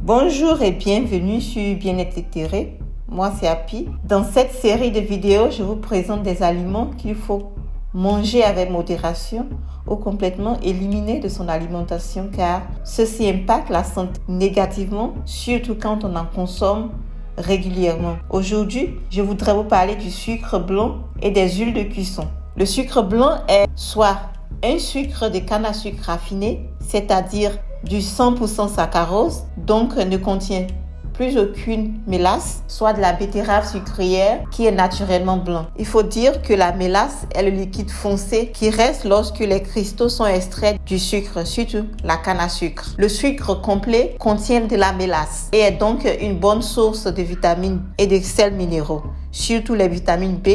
Bonjour et bienvenue sur Bien-être éthéré. Moi c'est Happy. Dans cette série de vidéos, je vous présente des aliments qu'il faut manger avec modération ou complètement éliminer de son alimentation car ceci impacte la santé négativement, surtout quand on en consomme régulièrement. Aujourd'hui, je voudrais vous parler du sucre blanc et des huiles de cuisson. Le sucre blanc est soit un sucre de canne à sucre raffiné, c'est-à-dire du 100% saccharose, donc ne contient plus aucune mélasse, soit de la betterave sucrière qui est naturellement blanc. Il faut dire que la mélasse est le liquide foncé qui reste lorsque les cristaux sont extraits du sucre, surtout la canne à sucre. Le sucre complet contient de la mélasse et est donc une bonne source de vitamines et de sels minéraux, surtout les vitamines B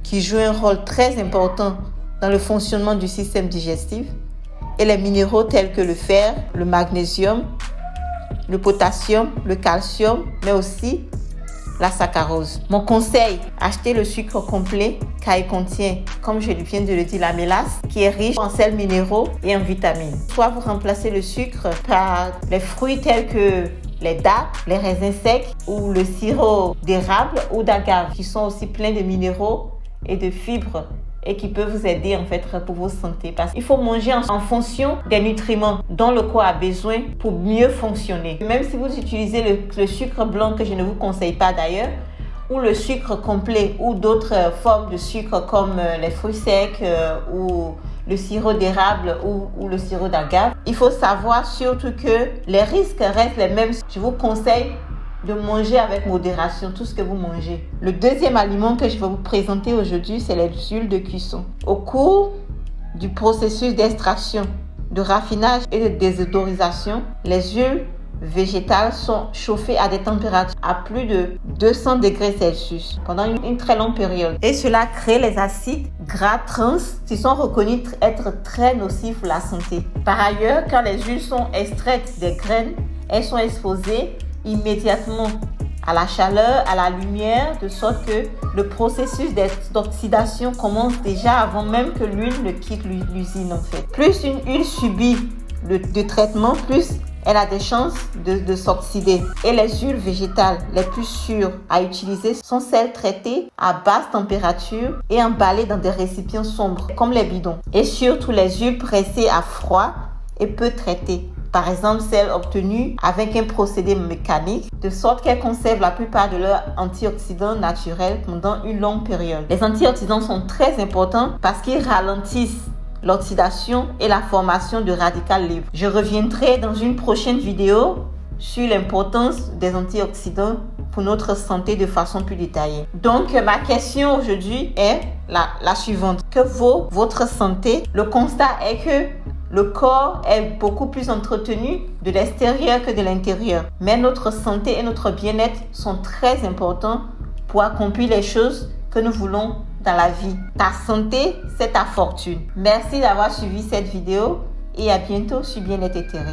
qui jouent un rôle très important dans le fonctionnement du système digestif, et les minéraux tels que le fer, le magnésium, le potassium, le calcium, mais aussi la saccharose. Mon conseil, achetez le sucre complet car il contient, comme je viens de le dire, la mélasse qui est riche en sels minéraux et en vitamines. Soit vous remplacez le sucre par les fruits tels que les dattes, les raisins secs ou le sirop d'érable ou d'agave qui sont aussi pleins de minéraux et de fibres et qui peut vous aider en fait pour votre santé, parce qu'il faut manger en fonction des nutriments dont le corps a besoin pour mieux fonctionner. Même si vous utilisez le sucre blanc que je ne vous conseille pas d'ailleurs, ou le sucre complet ou d'autres formes de sucre comme les fruits secs ou le sirop d'érable ou le sirop d'agave, il faut savoir surtout que les risques restent les mêmes. Je vous conseille de manger avec modération tout ce que vous mangez. Le deuxième aliment que je vais vous présenter aujourd'hui, c'est les huiles de cuisson. Au cours du processus d'extraction, de raffinage et de désodorisation, les huiles végétales sont chauffées à des températures à plus de 200 degrés Celsius pendant une très longue période. Et cela crée les acides gras trans qui sont reconnus être très nocifs pour la santé. Par ailleurs, quand les huiles sont extraites des graines, elles sont exposées immédiatement à la chaleur, à la lumière, de sorte que le processus d'oxydation commence déjà avant même que l'huile ne quitte l'usine en fait. Plus une huile subit de traitement, plus elle a des chances de s'oxyder. Et les huiles végétales les plus sûres à utiliser sont celles traitées à basse température et emballées dans des récipients sombres comme les bidons. Et surtout les huiles pressées à froid et peu traitées. Par exemple, celles obtenues avec un procédé mécanique, de sorte qu'elles conservent la plupart de leurs antioxydants naturels pendant une longue période. Les antioxydants sont très importants parce qu'ils ralentissent l'oxydation et la formation de radicaux libres. Je reviendrai dans une prochaine vidéo sur l'importance des antioxydants pour notre santé de façon plus détaillée. Donc, ma question aujourd'hui est la suivante. Que vaut votre santé? Le constat est que le corps est beaucoup plus entretenu de l'extérieur que de l'intérieur. Mais notre santé et notre bien-être sont très importants pour accomplir les choses que nous voulons dans la vie. Ta santé, c'est ta fortune. Merci d'avoir suivi cette vidéo et à bientôt sur Bien-être éthéré.